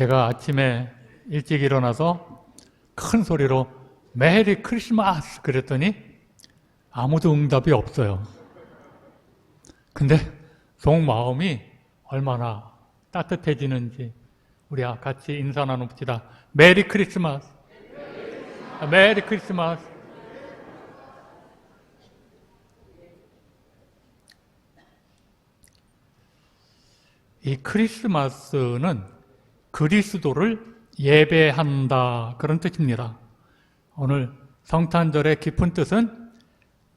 제가 아침에 일찍 일어나서 큰 소리로 메리 크리스마스 그랬더니 아무도 응답이 없어요. 근데 속마음이 얼마나 따뜻해지는지 우리 같이 인사 나눕시다. 메리 크리스마스. 메리 크리스마스. 이 크리스마스는 그리스도를 예배한다 그런 뜻입니다. 오늘 성탄절의 깊은 뜻은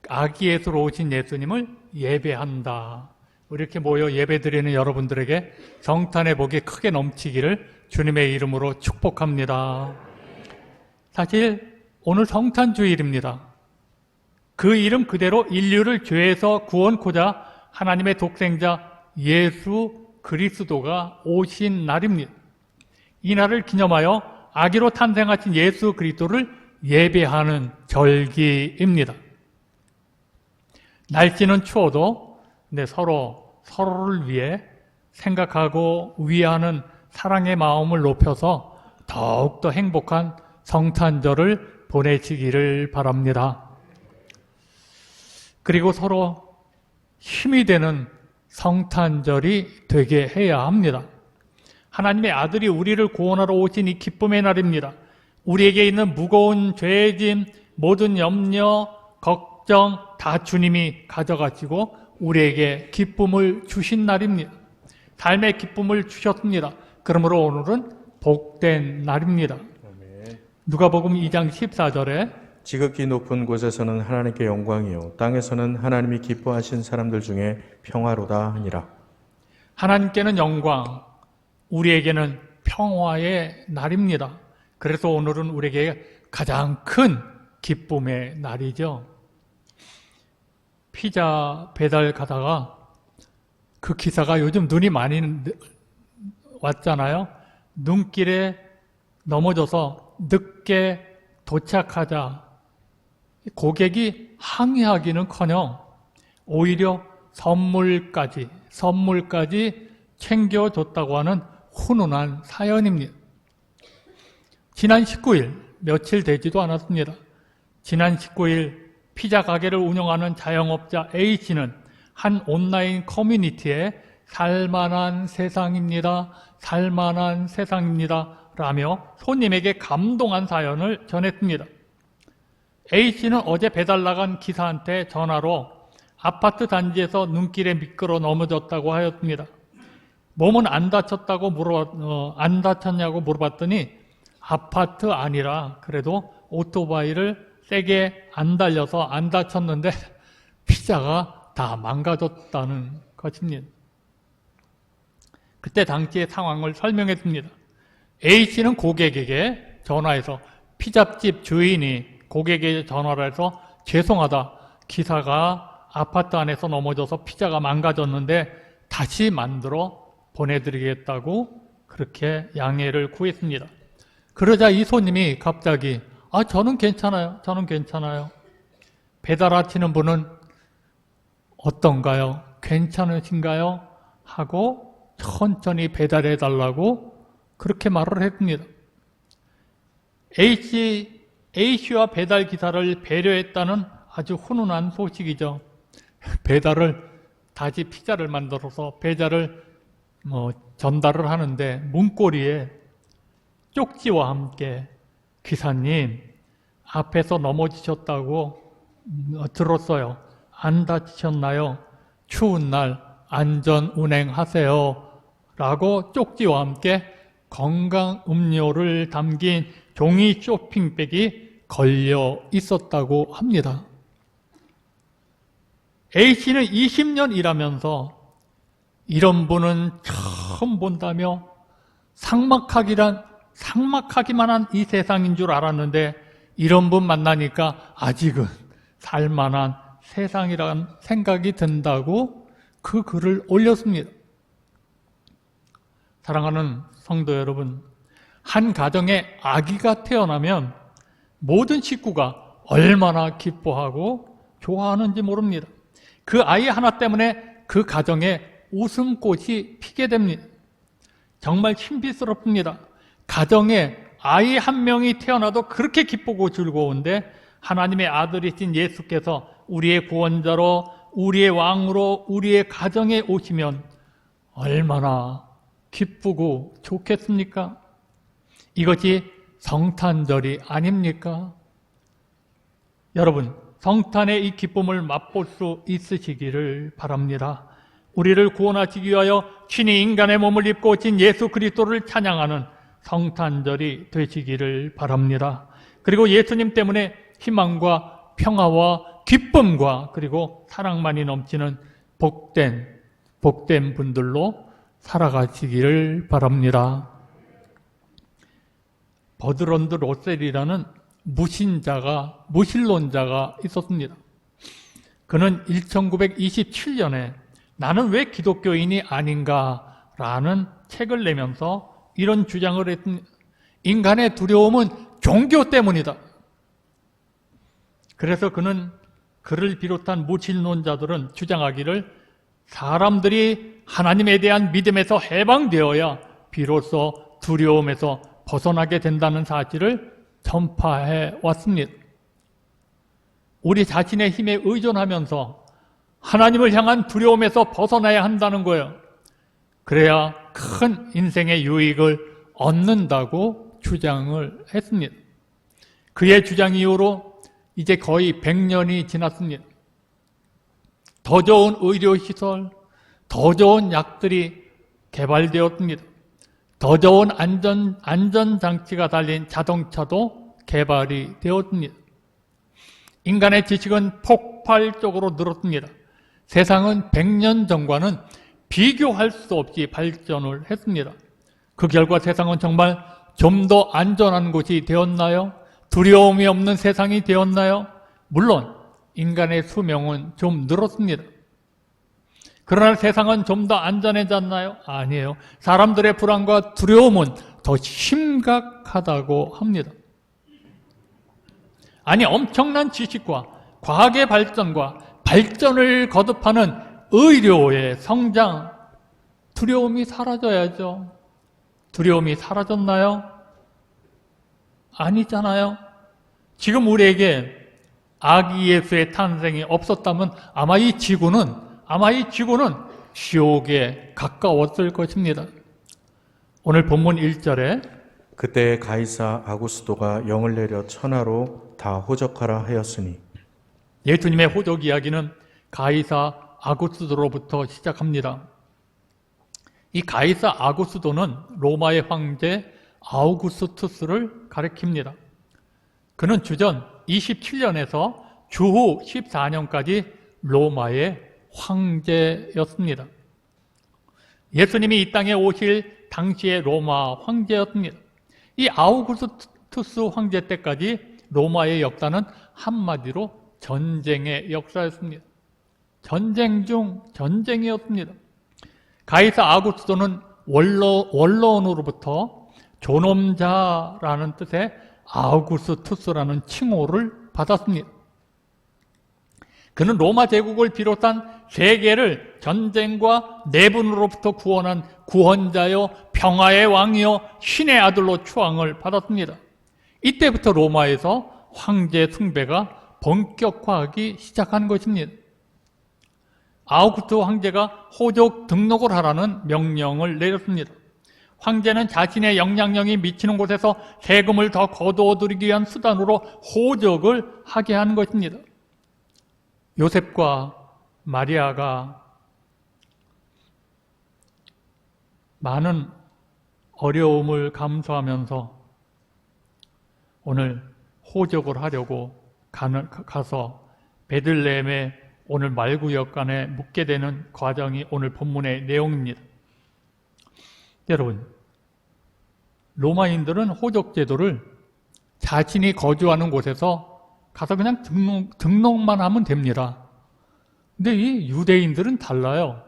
아기 예수로 오신 예수님을 예배한다. 이렇게 모여 예배드리는 여러분들에게 성탄의 복이 크게 넘치기를 주님의 이름으로 축복합니다. 사실 오늘 성탄주일입니다. 그 이름 그대로 인류를 죄에서 구원코자 하나님의 독생자 예수 그리스도가 오신 날입니다. 이 날을 기념하여 아기로 탄생하신 예수 그리스도를 예배하는 절기입니다. 날씨는 추워도 서로를 위해 생각하고 위하는 사랑의 마음을 높여서 더욱더 행복한 성탄절을 보내시기를 바랍니다. 그리고 서로 힘이 되는 성탄절이 되게 해야 합니다. 하나님의 아들이 우리를 구원하러 오신 이 기쁨의 날입니다. 우리에게 있는 무거운 죄짐, 모든 염려, 걱정 다 주님이 가져가시고 우리에게 기쁨을 주신 날입니다. 삶의 기쁨을 주셨습니다. 그러므로 오늘은 복된 날입니다. 누가복음 2장 14절에 지극히 높은 곳에서는 하나님께 영광이요 땅에서는 하나님이 기뻐하신 사람들 중에 평화로다 하니라. 하나님께는 영광, 우리에게는 평화의 날입니다. 그래서 오늘은 우리에게 가장 큰 기쁨의 날이죠. 피자 배달 가다가 그 기사가 요즘 눈이 많이 왔잖아요. 눈길에 넘어져서 늦게 도착하자 고객이 항의하기는커녕 오히려 선물까지 챙겨줬다고 하는 훈훈한 사연입니다. 지난 19일, 며칠 되지도 않았습니다. 지난 19일 피자 가게를 운영하는 자영업자 A씨는 한 온라인 커뮤니티에 살만한 세상입니다. 살만한 세상입니다. 라며 손님에게 감동한 사연을 전했습니다. A씨는 어제 배달 나간 기사한테 전화로 아파트 단지에서 눈길에 미끄러 넘어졌다고 하였습니다. 몸은 안 다쳤냐고 물어봤더니 아파트 아니라 그래도 오토바이를 세게 안 달려서 안 다쳤는데 피자가 다 망가졌다는 것입니다. 그때 당시의 상황을 설명했습니다. A씨는 고객에게 전화해서 피자집 주인이 고객에게 전화를 해서 죄송하다. 기사가 아파트 안에서 넘어져서 피자가 망가졌는데 다시 만들어 보내드리겠다고 그렇게 양해를 구했습니다. 그러자 이 손님이 갑자기 저는 괜찮아요. 배달하시는 분은 어떤가요? 괜찮으신가요? 하고 천천히 배달해달라고 그렇게 말을 했습니다. A씨와 배달 기사를 배려했다는 아주 훈훈한 소식이죠. 다시 피자를 만들어서 배달을 전달을 하는데 문고리에 쪽지와 함께 기사님 앞에서 넘어지셨다고 들었어요. 안 다치셨나요? 추운 날 안전 운행하세요. 라고 쪽지와 함께 건강 음료를 담긴 종이 쇼핑백이 걸려 있었다고 합니다. A씨는 20년 일하면서 이런 분은 처음 본다며 삭막하기만 한 이 세상인 줄 알았는데 이런 분 만나니까 아직은 살만한 세상이라는 생각이 든다고 그 글을 올렸습니다. 사랑하는 성도 여러분, 한 가정에 아기가 태어나면 모든 식구가 얼마나 기뻐하고 좋아하는지 모릅니다. 그 아이 하나 때문에 그 가정에 웃음꽃이 피게 됩니다. 정말 신비스럽습니다. 가정에 아이 한 명이 태어나도 그렇게 기쁘고 즐거운데 하나님의 아들이신 예수께서 우리의 구원자로 우리의 왕으로 우리의 가정에 오시면 얼마나 기쁘고 좋겠습니까? 이것이 성탄절이 아닙니까? 여러분, 성탄의 이 기쁨을 맛볼 수 있으시기를 바랍니다. 우리를 구원하시기 위하여 친히 인간의 몸을 입고 오신 예수 그리스도를 찬양하는 성탄절이 되시기를 바랍니다. 그리고 예수님 때문에 희망과 평화와 기쁨과 그리고 사랑만이 넘치는 복된 분들로 살아가시기를 바랍니다. 버드런드 로셀이라는 무신론자가 있었습니다. 그는 1927년에 나는 왜 기독교인이 아닌가라는 책을 내면서 이런 주장을 했습니다. 인간의 두려움은 종교 때문이다. 그래서 그는 그를 비롯한 무신론자들은 주장하기를 사람들이 하나님에 대한 믿음에서 해방되어야 비로소 두려움에서 벗어나게 된다는 사실을 전파해 왔습니다. 우리 자신의 힘에 의존하면서 하나님을 향한 두려움에서 벗어나야 한다는 거예요. 그래야 큰 인생의 유익을 얻는다고 주장을 했습니다. 그의 주장 이후로 이제 거의 100년이 지났습니다. 더 좋은 의료시설, 더 좋은 약들이 개발되었습니다. 더 좋은 안전장치가 달린 자동차도 개발이 되었습니다. 인간의 지식은 폭발적으로 늘었습니다. 세상은 100년 전과는 비교할 수 없이 발전을 했습니다. 그 결과 세상은 정말 좀 더 안전한 곳이 되었나요? 두려움이 없는 세상이 되었나요? 물론 인간의 수명은 좀 늘었습니다. 그러나 세상은 좀 더 안전해졌나요? 아니에요. 사람들의 불안과 두려움은 더 심각하다고 합니다. 아니, 엄청난 지식과 과학의 발전과 발전을 거듭하는 의료의 성장, 두려움이 사라져야죠. 두려움이 사라졌나요? 아니잖아요. 지금 우리에게 아기 예수의 탄생이 없었다면 아마 이 지구는 지옥에 가까웠을 것입니다. 오늘 본문 1절에 그때 가이사 아구스도가 영을 내려 천하로 다 호적하라 하였으니 예수님의 호적 이야기는 가이사 아구스도로부터 시작합니다. 이 가이사 아구스도는 로마의 황제 아우구스투스를 가리킵니다. 그는 주전 27년에서 주후 14년까지 로마의 황제였습니다. 예수님이 이 땅에 오실 당시의 로마 황제였습니다. 이 아우구스투스 황제 때까지 로마의 역사는 한마디로 전쟁의 역사였습니다. 전쟁 중 전쟁이었습니다. 가이사 아구스도는 원로원으로부터 존엄자라는 뜻의 아우구스투스라는 칭호를 받았습니다. 그는 로마 제국을 비롯한 세계를 전쟁과 내분으로부터 구원한 구원자여 평화의 왕이여 신의 아들로 추앙을 받았습니다. 이때부터 로마에서 황제 숭배가 본격화하기 시작한 것입니다. 아우구스투 황제가 호적 등록을 하라는 명령을 내렸습니다. 황제는 자신의 영향력이 미치는 곳에서 세금을 더 거두어들이기 위한 수단으로 호적을 하게 하는 것입니다. 요셉과 마리아가 많은 어려움을 감수하면서 오늘 호적을 하려고 가서 베들레헴의 오늘 말구역간에 묵게 되는 과정이 오늘 본문의 내용입니다. 여러분, 로마인들은 호적 제도를 자신이 거주하는 곳에서 가서 그냥 등록만 하면 됩니다. 근데 이 유대인들은 달라요.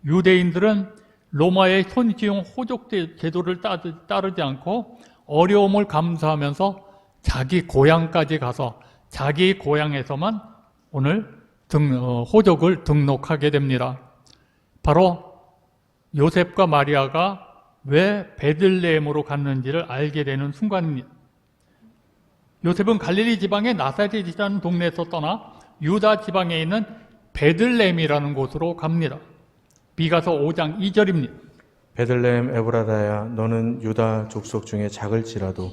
유대인들은 로마의 손지용 호적 제도를 따르지 않고 어려움을 감수하면서 자기 고향까지 가서 자기 고향에서만 오늘 호적을 등록하게 됩니다. 바로 요셉과 마리아가 왜 베들레헴으로 갔는지를 알게 되는 순간입니다. 요셉은 갈릴리 지방의 나사렛이라는 동네에서 떠나 유다 지방에 있는 베들레헴이라는 곳으로 갑니다. 미가서 5장 2절입니다. 베들레헴 에브라다야 너는 유다 족속 중에 작을지라도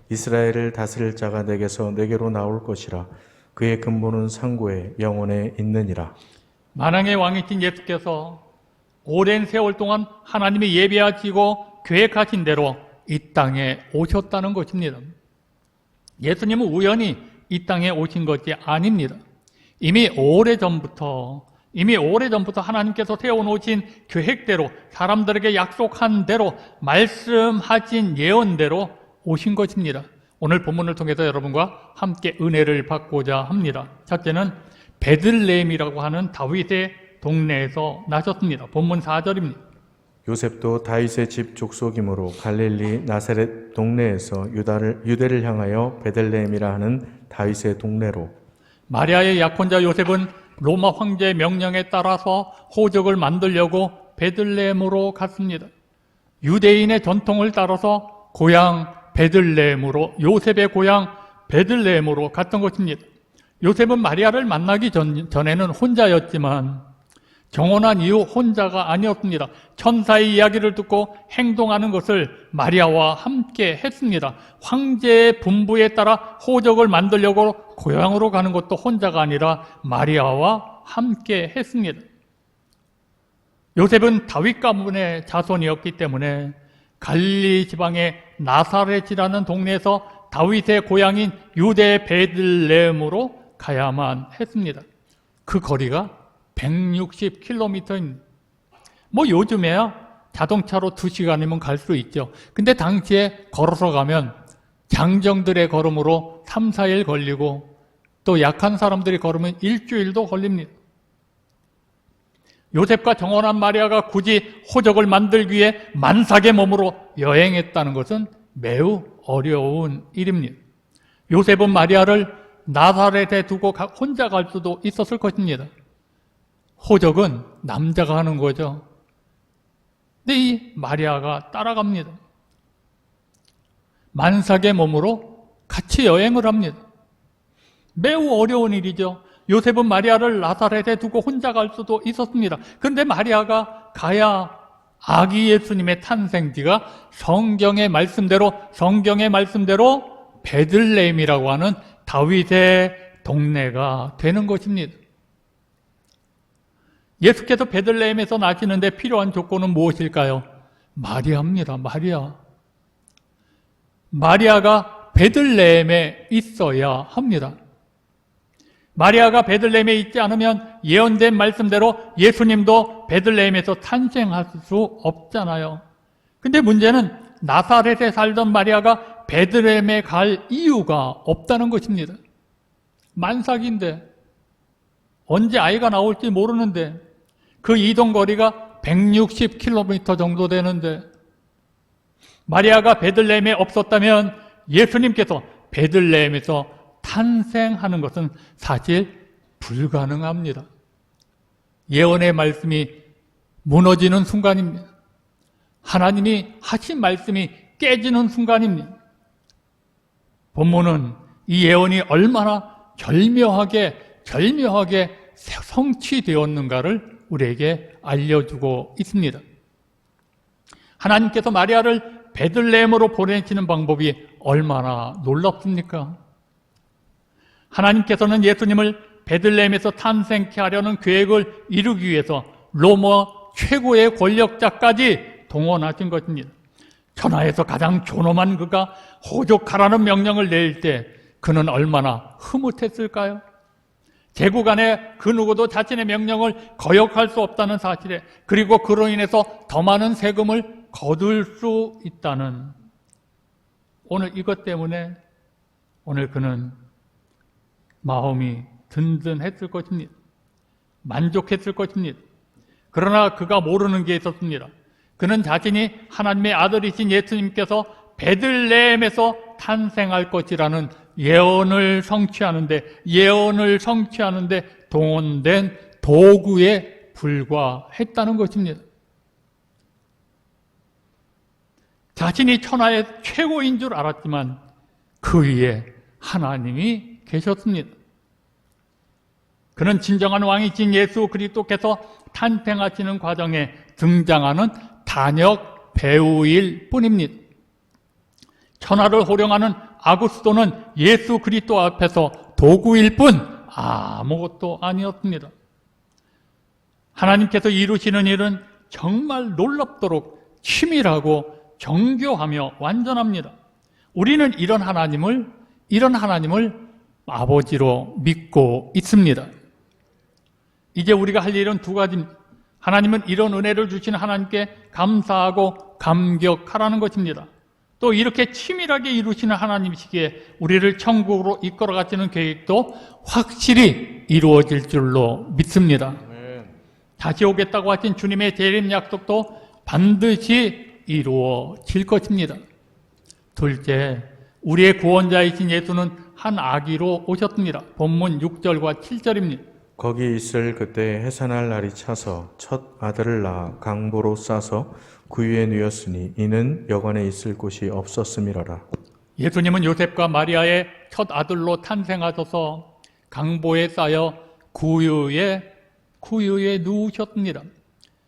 이스라엘을 다스릴 자가 내게로 나올 것이라. 그의 근본은 상고에 영원에 있느니라. 만왕의 왕이신 예수께서 오랜 세월 동안 하나님이 예비하시고 계획하신 대로 이 땅에 오셨다는 것입니다. 예수님은 우연히 이 땅에 오신 것이 아닙니다. 이미 오래전부터 하나님께서 세워놓으신 계획대로, 사람들에게 약속한 대로, 말씀하신 예언대로 오신 것입니다. 오늘 본문을 통해서 여러분과 함께 은혜를 받고자 합니다. 첫째는 베들레헴이라고 하는 다윗의 동네에서 나셨습니다. 본문 4절입니다. 요셉도 다윗의 집 족속이므로 갈릴리 나사렛 동네에서 유대를 향하여 베들레헴이라 하는 다윗의 동네로. 마리아의 약혼자 요셉은 로마 황제의 명령에 따라서 호적을 만들려고 베들레헴으로 갔습니다. 유대인의 전통을 따라서 고향 베들레헴으로, 요셉의 고향 베들레헴으로 갔던 것입니다. 요셉은 마리아를 만나기 전에는 혼자였지만 정혼한 이후 혼자가 아니었습니다. 천사의 이야기를 듣고 행동하는 것을 마리아와 함께 했습니다. 황제의 분부에 따라 호적을 만들려고 고향으로 가는 것도 혼자가 아니라 마리아와 함께 했습니다. 요셉은 다윗 가문의 자손이었기 때문에 갈릴리 지방의 나사렛이라는 동네에서 다윗의 고향인 유대 베들레헴으로 가야만 했습니다. 그 거리가 160km입니다. 뭐 요즘에야 자동차로 2시간이면 갈 수 있죠. 근데 당시에 걸어서 가면 장정들의 걸음으로 3, 4일 걸리고 또 약한 사람들이 걸으면 일주일도 걸립니다. 요셉과 정혼한 마리아가 굳이 호적을 만들기 위해 만삭의 몸으로 여행했다는 것은 매우 어려운 일입니다. 요셉은 마리아를 나사렛에 두고 혼자 갈 수도 있었을 것입니다. 호적은 남자가 하는 거죠. 근데 이 마리아가 따라갑니다. 만삭의 몸으로 같이 여행을 합니다. 매우 어려운 일이죠. 요셉은 마리아를 나사렛에 두고 혼자 갈 수도 있었습니다. 그런데 마리아가 가야 아기 예수님의 탄생지가 성경의 말씀대로 베들레헴이라고 하는 다윗의 동네가 되는 것입니다. 예수께서 베들레헴에서 나시는데 필요한 조건은 무엇일까요? 마리아입니다. 마리아가 베들레헴에 있어야 합니다. 마리아가 베들레헴에 있지 않으면 예언된 말씀대로 예수님도 베들레헴에서 탄생할 수 없잖아요. 근데 문제는 나사렛에 살던 마리아가 베들레헴에 갈 이유가 없다는 것입니다. 만삭인데 언제 아이가 나올지 모르는데 그 이동 거리가 160km 정도 되는데 마리아가 베들레헴에 없었다면 예수님께서 베들레헴에서 탄생하는 것은 사실 불가능합니다. 예언의 말씀이 무너지는 순간입니다. 하나님이 하신 말씀이 깨지는 순간입니다. 본문은 이 예언이 얼마나 절묘하게 성취되었는가를 우리에게 알려주고 있습니다. 하나님께서 마리아를 베들레헴으로 보내시는 방법이 얼마나 놀랍습니까? 하나님께서는 예수님을 베들레헴에서 탄생케 하려는 계획을 이루기 위해서 로마 최고의 권력자까지 동원하신 것입니다. 천하에서 가장 존엄한 그가 호족하라는 명령을 내릴 때 그는 얼마나 흐뭇했을까요? 제국 안에 그 누구도 자신의 명령을 거역할 수 없다는 사실에, 그리고 그로 인해서 더 많은 세금을 거둘 수 있다는, 오늘 이것 때문에 오늘 그는 마음이 든든했을 것입니다. 만족했을 것입니다. 그러나 그가 모르는 게 있었습니다. 그는 자신이 하나님의 아들이신 예수님께서 베들레헴에서 탄생할 것이라는 예언을 성취하는데 동원된 도구에 불과했다는 것입니다. 자신이 천하의 최고인 줄 알았지만 그 위에 하나님이 계셨습니다. 그는 진정한 왕이신 예수 그리스도께서 탄생하시는 과정에 등장하는 단역 배우일 뿐입니다. 천하를 호령하는 아구스도는 예수 그리스도 앞에서 도구일 뿐 아무것도 아니었습니다. 하나님께서 이루시는 일은 정말 놀랍도록 치밀하고 정교하며 완전합니다. 우리는 이런 하나님을 아버지로 믿고 있습니다. 이제 우리가 할 일은 두 가지입니다. 하나님은 이런 은혜를 주신 하나님께 감사하고 감격하라는 것입니다. 또 이렇게 치밀하게 이루시는 하나님이시기에 우리를 천국으로 이끌어 가시는 계획도 확실히 이루어질 줄로 믿습니다. 다시 오겠다고 하신 주님의 재림 약속도 반드시 이루어질 것입니다. 둘째, 우리의 구원자이신 예수는 한 아기로 오셨습니다. 본문 6절과 7절입니다. 거기 있을 그때 해산할 날이 차서 첫 아들을 낳아 강보로 싸서 구유에 누였으니 이는 여관에 있을 곳이 없었음이로라. 예수님은 요셉과 마리아의 첫 아들로 탄생하셔서 강보에 쌓여 구유에 누우셨습니다.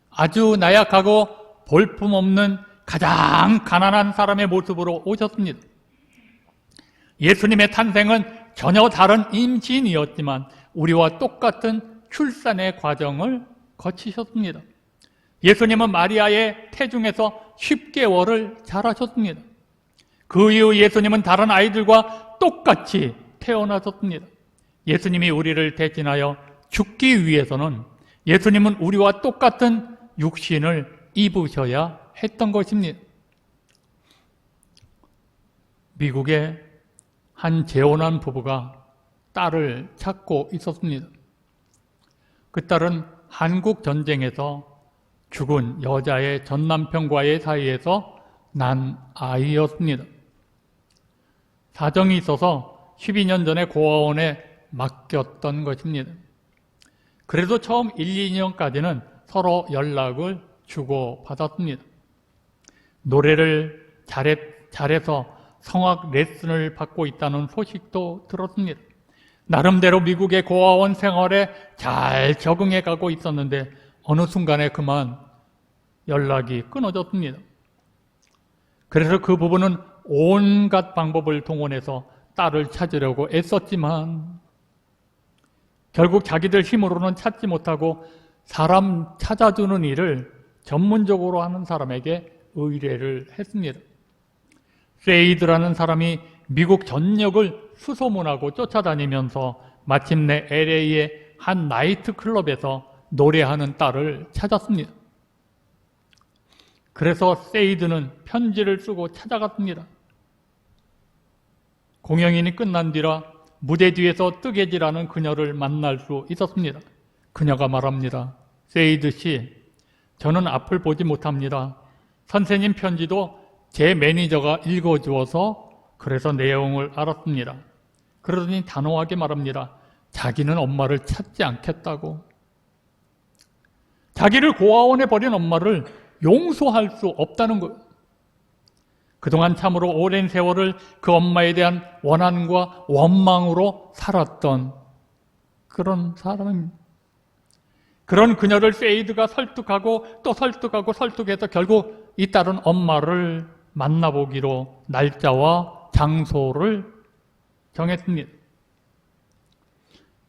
아주 나약하고 볼품없는 가장 가난한 사람의 모습으로 오셨습니다. 예수님의 탄생은 전혀 다른 임신이었지만 우리와 똑같은 출산의 과정을 거치셨습니다. 예수님은 마리아의 태중에서 10개월을 자라셨습니다. 그 이후 예수님은 다른 아이들과 똑같이 태어나셨습니다. 예수님이 우리를 대신하여 죽기 위해서는 예수님은 우리와 똑같은 육신을 입으셔야 했던 것입니다. 미국의 한 재혼한 부부가 딸을 찾고 있었습니다. 그 딸은 한국 전쟁에서 죽은 여자의 전 남편과의 사이에서 난 아이였습니다. 사정이 있어서 12년 전에 고아원에 맡겼던 것입니다. 그래도 처음 1, 2년까지는 서로 연락을 주고받았습니다. 노래를 잘해서 성악 레슨을 받고 있다는 소식도 들었습니다. 나름대로 미국의 고아원 생활에 잘 적응해 가고 있었는데 어느 순간에 그만 연락이 끊어졌습니다. 그래서 그 부부는 온갖 방법을 동원해서 딸을 찾으려고 애썼지만 결국 자기들 힘으로는 찾지 못하고 사람 찾아주는 일을 전문적으로 하는 사람에게 의뢰를 했습니다. 세이드라는 사람이 미국 전역을 수소문하고 쫓아다니면서 마침내 LA의 한 나이트클럽에서 노래하는 딸을 찾았습니다. 그래서 세이드는 편지를 쓰고 찾아갔습니다. 공연이 끝난 뒤라 무대 뒤에서 뜨개질하는 그녀를 만날 수 있었습니다. 그녀가 말합니다. 세이드 씨, 저는 앞을 보지 못합니다. 선생님 편지도 제 매니저가 읽어주어서 그래서 내용을 알았습니다. 그러더니 단호하게 말합니다. 자기는 엄마를 찾지 않겠다고. 자기를 고아원에 버린 엄마를 용서할 수 없다는 거예요. 그동안 참으로 오랜 세월을 그 엄마에 대한 원한과 원망으로 살았던 그런 사람입니다. 그런 그녀를 세이드가 설득하고 또 설득해서 결국 이 딸은 엄마를 만나보기로 날짜와 장소를 정했습니다.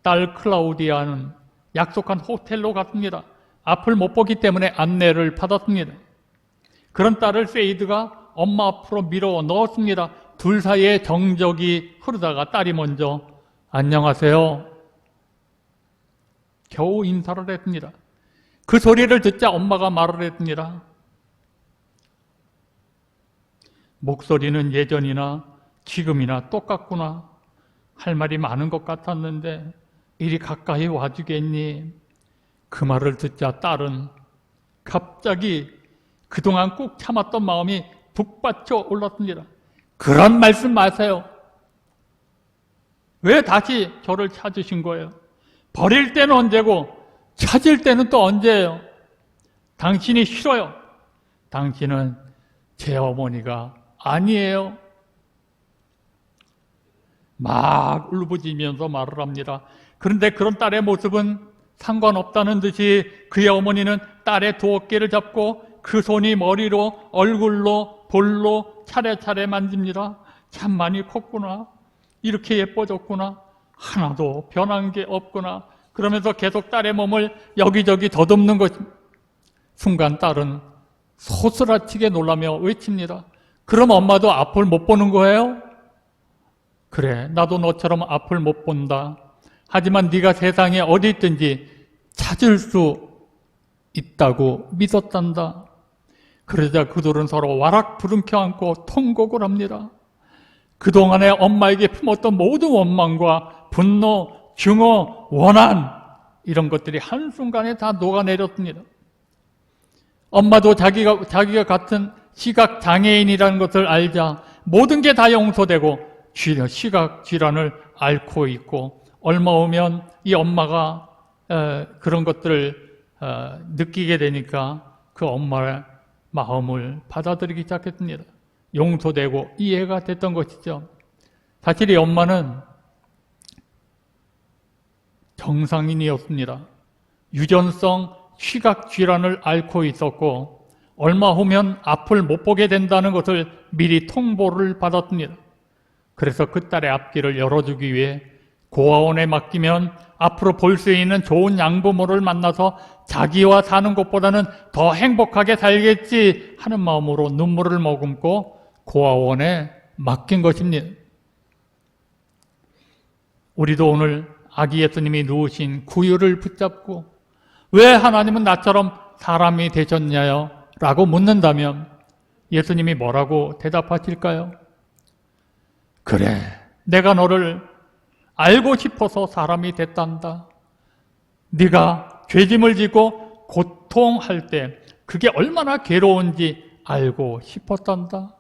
딸 클라우디아는 약속한 호텔로 갔습니다. 앞을 못 보기 때문에 안내를 받았습니다. 그런 딸을 세이드가 엄마 앞으로 밀어 넣었습니다. 둘 사이에 정적이 흐르다가 딸이 먼저 안녕하세요. 겨우 인사를 했습니다. 그 소리를 듣자 엄마가 말을 했습니다. 목소리는 예전이나 지금이나 똑같구나. 할 말이 많은 것 같았는데 이리 가까이 와주겠니? 그 말을 듣자 딸은 갑자기 그동안 꾹 참았던 마음이 북받쳐 올랐습니다. 그런 말씀 마세요. 왜 다시 저를 찾으신 거예요? 버릴 때는 언제고 찾을 때는 또 언제예요? 당신이 싫어요. 당신은 제 어머니가 아니에요. 막 울부짖으면서 말을 합니다. 그런데 그런 딸의 모습은 상관없다는 듯이 그의 어머니는 딸의 두 어깨를 잡고 그 손이 머리로 얼굴로 볼로 차례차례 만집니다. 참 많이 컸구나. 이렇게 예뻐졌구나. 하나도 변한 게 없구나. 그러면서 계속 딸의 몸을 여기저기 더듬는 것입니다. 순간 딸은 소스라치게 놀라며 외칩니다. 그럼 엄마도 앞을 못 보는 거예요? 그래, 나도 너처럼 앞을 못 본다. 하지만 네가 세상에 어디 있든지 찾을 수 있다고 믿었단다. 그러자 그들은 서로 와락 부둥켜 안고 통곡을 합니다. 그동안에 엄마에게 품었던 모든 원망과 분노, 증오, 원한 이런 것들이 한순간에 다 녹아내렸습니다. 엄마도 자기가 같은 시각 장애인이라는 것을 알자 모든 게 다 용서되고 시각 질환을 앓고 있고 얼마 오면 이 엄마가 그런 것들을 느끼게 되니까 그 엄마의 마음을 받아들이기 시작했습니다. 용서되고 이해가 됐던 것이죠. 사실 이 엄마는 정상인이었습니다. 유전성 시각 질환을 앓고 있었고 얼마 후면 앞을 못 보게 된다는 것을 미리 통보를 받았습니다. 그래서 그 딸의 앞길을 열어주기 위해 고아원에 맡기면 앞으로 볼 수 있는 좋은 양부모를 만나서 자기와 사는 것보다는 더 행복하게 살겠지 하는 마음으로 눈물을 머금고 고아원에 맡긴 것입니다. 우리도 오늘 아기 예수님이 누우신 구유를 붙잡고 왜 하나님은 나처럼 사람이 되셨냐요? 라고 묻는다면 예수님이 뭐라고 대답하실까요? 그래, 내가 너를 알고 싶어서 사람이 됐단다. 네가 죄짐을 지고 고통할 때 그게 얼마나 괴로운지 알고 싶었단다.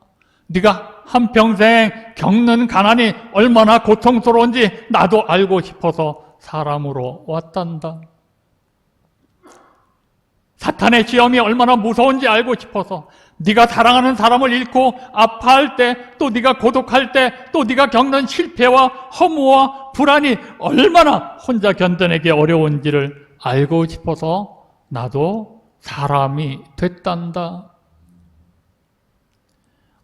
네가 한평생 겪는 가난이 얼마나 고통스러운지 나도 알고 싶어서 사람으로 왔단다. 사탄의 시험이 얼마나 무서운지 알고 싶어서 네가 사랑하는 사람을 잃고 아파할 때, 또 네가 고독할 때, 또 네가 겪는 실패와 허무와 불안이 얼마나 혼자 견뎌내기 어려운지를 알고 싶어서 나도 사람이 됐단다.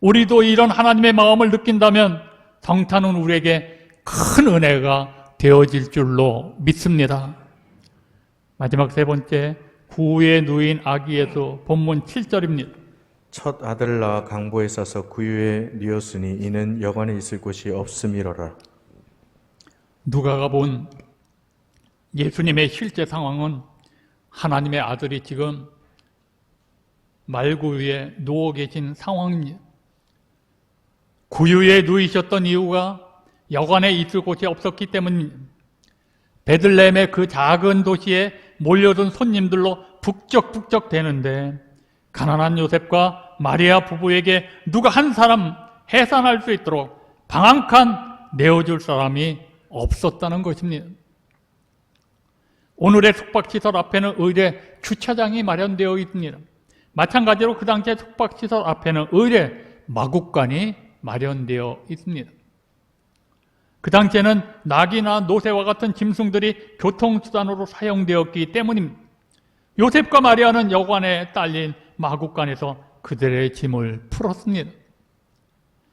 우리도 이런 하나님의 마음을 느낀다면 성탄은 우리에게 큰 은혜가 되어질 줄로 믿습니다. 마지막 세 번째, 구유에 누인 아기 예수, 본문 7절입니다. 첫 아들을 낳아 강보에 싸서 구유에 뉘었으니 이는 여관에 있을 곳이 없음이로라. 누가가 본 예수님의 실제 상황은 하나님의 아들이 지금 말구유에 누워 계신 상황입니다. 구유에 누이셨던 이유가 여관에 있을 곳이 없었기 때문입니다. 베들레헴의 그 작은 도시에 몰려든 손님들로 북적북적 대는데 가난한 요셉과 마리아 부부에게 누가 한 사람 해산할 수 있도록 방 한 칸 내어줄 사람이 없었다는 것입니다. 오늘의 숙박시설 앞에는 의뢰 주차장이 마련되어 있습니다. 마찬가지로 그 당시에 숙박시설 앞에는 의뢰 마국간이 마련되어 있습니다. 그 당시에는 낙이나 노새와 같은 짐승들이 교통수단으로 사용되었기 때문입니다. 요셉과 마리아는 여관에 딸린 마국간에서 그들의 짐을 풀었습니다.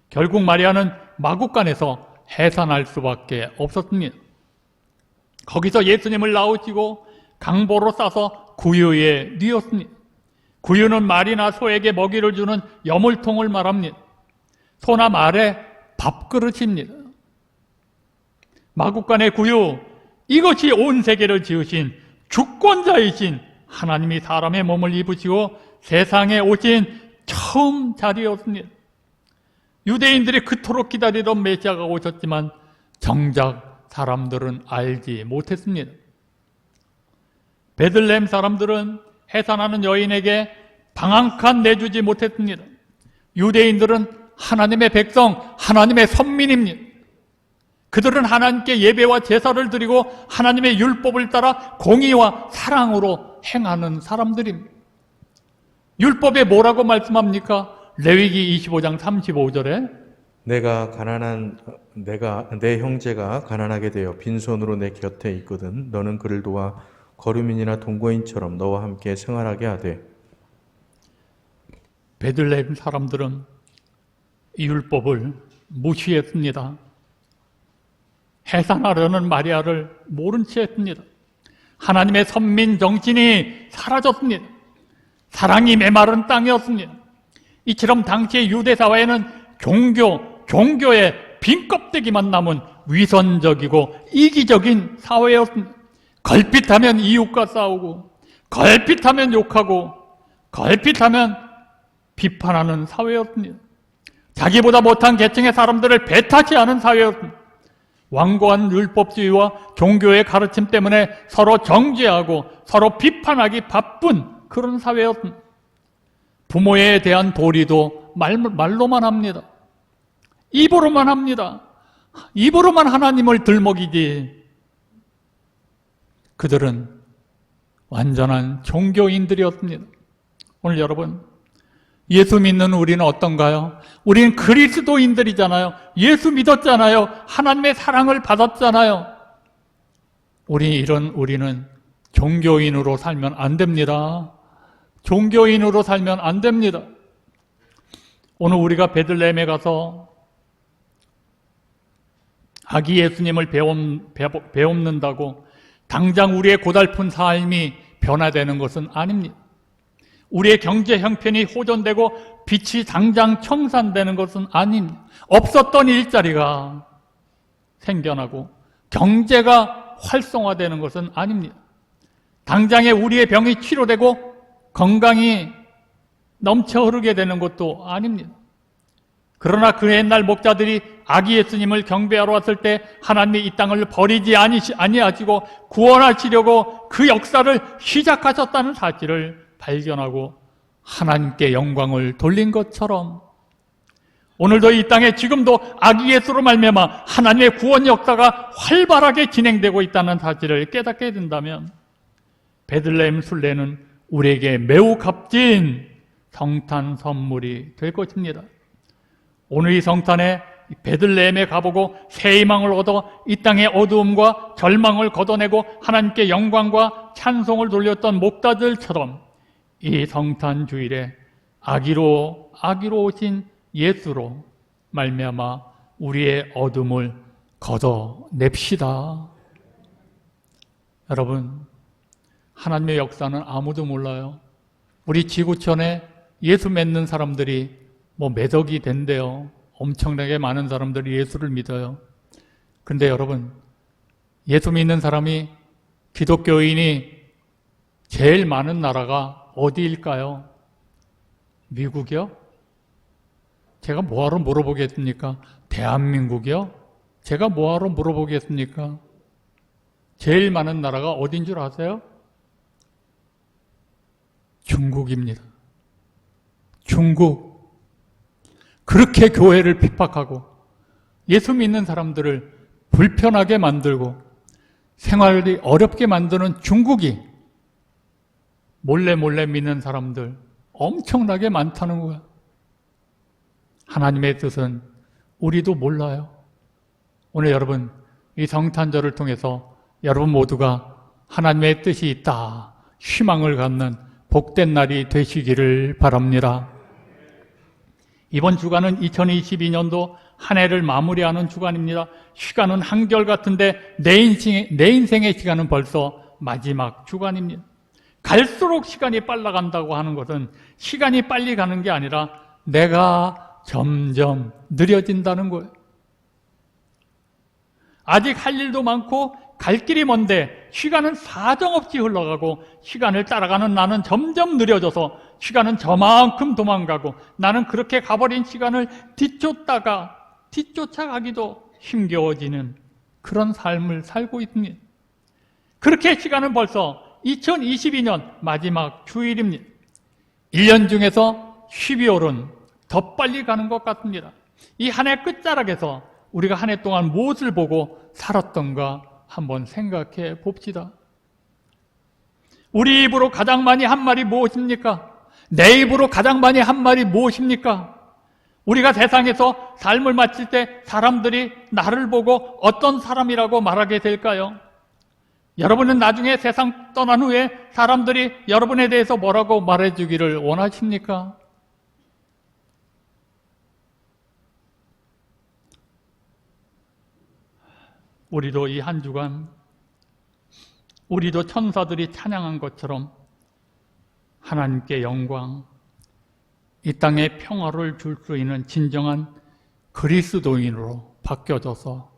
결국 마리아는 마국간에서 해산할 수밖에 없었습니다. 거기서 예수님을 낳으시고 강보로 싸서 구유에 뉘었습니다. 구유는 말이나 소에게 먹이를 주는 여물통을 말합니다. 소나 말의 밥그릇입니다. 마국간의 구유, 이것이 온 세계를 지으신 주권자이신 하나님이 사람의 몸을 입으시고 세상에 오신 처음 자리였습니다. 유대인들이 그토록 기다리던 메시아가 오셨지만 정작 사람들은 알지 못했습니다. 베들레헴 사람들은 해산하는 여인에게 방 한 칸 내주지 못했습니다. 유대인들은 하나님의 백성, 하나님의 선민입니다. 그들은 하나님께 예배와 제사를 드리고 하나님의 율법을 따라 공의와 사랑으로 행하는 사람들입니다. 율법에 뭐라고 말씀합니까? 레위기 25장 35절에 내 형제가 가난하게 되어 빈손으로 내 곁에 있거든 너는 그를 도와 거류민이나 동거인처럼 너와 함께 생활하게 하되. 베들레헴 사람들은 이 율법을 무시했습니다. 해산하려는 마리아를 모른 채 했습니다. 하나님의 선민 정신이 사라졌습니다. 사랑이 메마른 땅이었습니다. 이처럼 당시의 유대 사회는 종교의 빈 껍데기만 남은 위선적이고 이기적인 사회였습니다. 걸핏하면 이웃과 싸우고, 걸핏하면 욕하고, 걸핏하면 비판하는 사회였습니다. 자기보다 못한 계층의 사람들을 배타시하는 사회였습니다. 완고한 율법주의와 종교의 가르침 때문에 서로 정죄하고 서로 비판하기 바쁜 그런 사회였습니다. 부모에 대한 도리도 말로만 합니다. 입으로만 합니다. 입으로만 하나님을 들먹이지. 그들은 완전한 종교인들이었습니다. 오늘 여러분, 예수 믿는 우리는 어떤가요? 우리는 그리스도인들이잖아요. 예수 믿었잖아요. 하나님의 사랑을 받았잖아요. 우리는 종교인으로 살면 안 됩니다. 종교인으로 살면 안 됩니다. 오늘 우리가 베들레헴에 가서 아기 예수님을 배움는다고 당장 우리의 고달픈 삶이 변화되는 것은 아닙니다. 우리의 경제 형편이 호전되고 빛이 당장 청산되는 것은 아닙니다. 없었던 일자리가 생겨나고 경제가 활성화되는 것은 아닙니다. 당장에 우리의 병이 치료되고 건강이 넘쳐 흐르게 되는 것도 아닙니다. 그러나 그 옛날 목자들이 아기 예수님을 경배하러 왔을 때 하나님이 이 땅을 버리지 아니하시고 구원하시려고 그 역사를 시작하셨다는 사실을 발견하고 하나님께 영광을 돌린 것처럼 오늘도 이 땅에 지금도 아기 예수로 말미암아 하나님의 구원 역사가 활발하게 진행되고 있다는 사실을 깨닫게 된다면 베들레헴 순례는 우리에게 매우 값진 성탄 선물이 될 것입니다. 오늘 이 성탄에 베들레헴에 가보고 새 희망을 얻어 이 땅의 어두움과 절망을 걷어내고 하나님께 영광과 찬송을 돌렸던 목자들처럼 이 성탄 주일에 아기로 오신 예수로 말미암아 우리의 어둠을 걷어냅시다. 여러분, 하나님의 역사는 아무도 몰라요. 우리 지구촌에 예수 믿는 사람들이 몇 억이 된대요. 엄청나게 많은 사람들이 예수를 믿어요. 근데 여러분, 예수 믿는 사람이 기독교인이 제일 많은 나라가 어디일까요? 미국이요? 제가 뭐하러 물어보겠습니까? 대한민국이요? 제가 뭐하러 물어보겠습니까? 제일 많은 나라가 어딘 줄 아세요? 중국입니다. 중국. 그렇게 교회를 핍박하고 예수 믿는 사람들을 불편하게 만들고 생활이 어렵게 만드는 중국이 몰래 믿는 사람들 엄청나게 많다는 거야. 하나님의 뜻은 우리도 몰라요. 오늘 여러분, 이 성탄절을 통해서 여러분 모두가 하나님의 뜻이 있다, 희망을 갖는 복된 날이 되시기를 바랍니다. 이번 주간은 2022년도 한 해를 마무리하는 주간입니다. 시간은 한결같은데 내 인생의 시간은 벌써 마지막 주간입니다. 갈수록 시간이 빨라간다고 하는 것은 시간이 빨리 가는 게 아니라 내가 점점 느려진다는 거예요. 아직 할 일도 많고 갈 길이 먼데 시간은 사정없이 흘러가고 시간을 따라가는 나는 점점 느려져서 시간은 저만큼 도망가고 나는 그렇게 가버린 시간을 뒤쫓아가기도 힘겨워지는 그런 삶을 살고 있습니다. 그렇게 시간은 벌써 2022년 마지막 주일입니다. 1년 중에서 12월은 더 빨리 가는 것 같습니다. 이 한 해 끝자락에서 우리가 한 해 동안 무엇을 보고 살았던가 한번 생각해 봅시다. 우리 입으로 가장 많이 한 말이 무엇입니까? 내 입으로 가장 많이 한 말이 무엇입니까? 우리가 세상에서 삶을 마칠 때 사람들이 나를 보고 어떤 사람이라고 말하게 될까요? 여러분은 나중에 세상 떠난 후에 사람들이 여러분에 대해서 뭐라고 말해주기를 원하십니까? 우리도 이 한 주간 우리도 천사들이 찬양한 것처럼 하나님께 영광, 이 땅에 평화를 줄 수 있는 진정한 그리스도인으로 바뀌어져서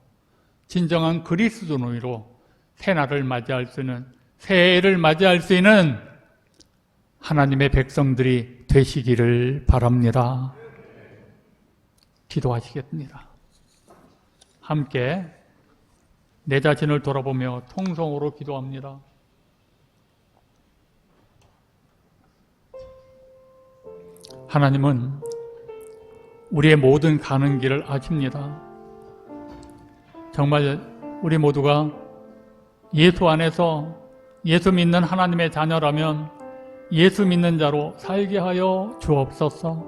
진정한 그리스도인으로 새날을 맞이할 수 있는, 새해를 맞이할 수 있는 하나님의 백성들이 되시기를 바랍니다. 기도하시겠습니다. 함께 내 자신을 돌아보며 통성으로 기도합니다. 하나님은 우리의 모든 가는 길을 아십니다. 정말 우리 모두가 예수 안에서 예수 믿는 하나님의 자녀라면 예수 믿는 자로 살게 하여 주옵소서.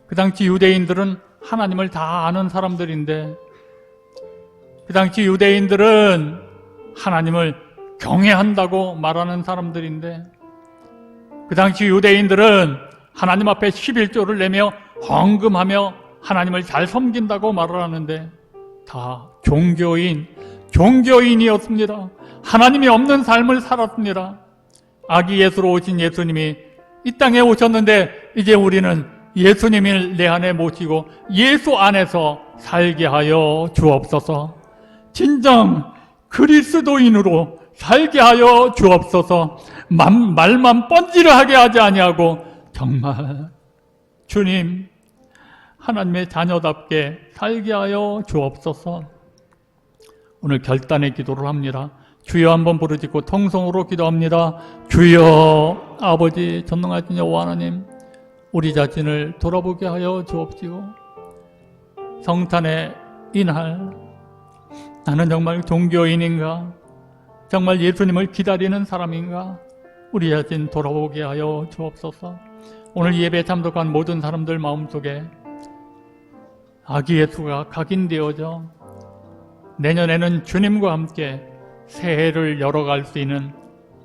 그 당시 유대인들은 하나님을 다 아는 사람들인데, 그 당시 유대인들은 하나님을 경외한다고 말하는 사람들인데, 그 당시 유대인들은 하나님 앞에 11조를 내며 헌금하며 하나님을 잘 섬긴다고 말을 하는데 다 종교인이었습니다. 하나님이 없는 삶을 살았습니다. 아기 예수로 오신 예수님이 이 땅에 오셨는데 이제 우리는 예수님을 내 안에 모시고 예수 안에서 살게 하여 주옵소서. 진정 그리스도인으로 살게 하여 주옵소서. 말만 뻔지르하게 하지 아니하고 정말 주님 하나님의 자녀답게 살게 하여 주옵소서. 오늘 결단의 기도를 합니다. 주여 한번 부르짖고 통성으로 기도합니다. 주여, 아버지 전능하신 여호와 하나님, 우리 자신을 돌아보게 하여 주옵시고 성탄의 이날 나는 정말 종교인인가? 정말 예수님을 기다리는 사람인가? 우리 자신 돌아보게 하여 주옵소서. 오늘 예배에 참석한 모든 사람들 마음속에 아기 예수가 각인되어져 내년에는 주님과 함께 새해를 열어갈 수 있는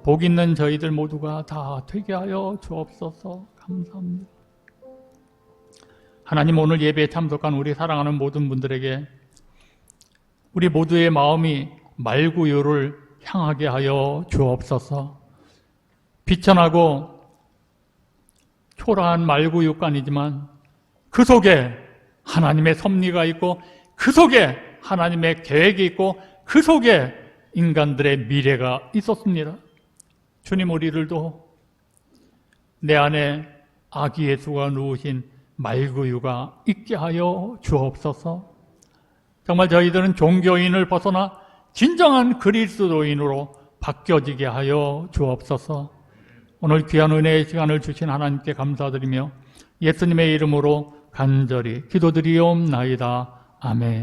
복 있는 저희들 모두가 다 되게 하여 주옵소서. 감사합니다. 하나님, 오늘 예배에 참석한 우리 사랑하는 모든 분들에게 우리 모두의 마음이 말구유를 향하게 하여 주옵소서. 비천하고 초라한 말구육간이지만 그 속에 하나님의 섭리가 있고 그 속에 하나님의 계획이 있고 그 속에 인간들의 미래가 있었습니다. 주님, 우리들도 내 안에 아기 예수가 누우신 말구유가 있게 하여 주옵소서. 정말 저희들은 종교인을 벗어나 진정한 그리스도인으로 바뀌어지게 하여 주옵소서. 오늘 귀한 은혜의 시간을 주신 하나님께 감사드리며 예수님의 이름으로 간절히 기도드리옵나이다. 아멘.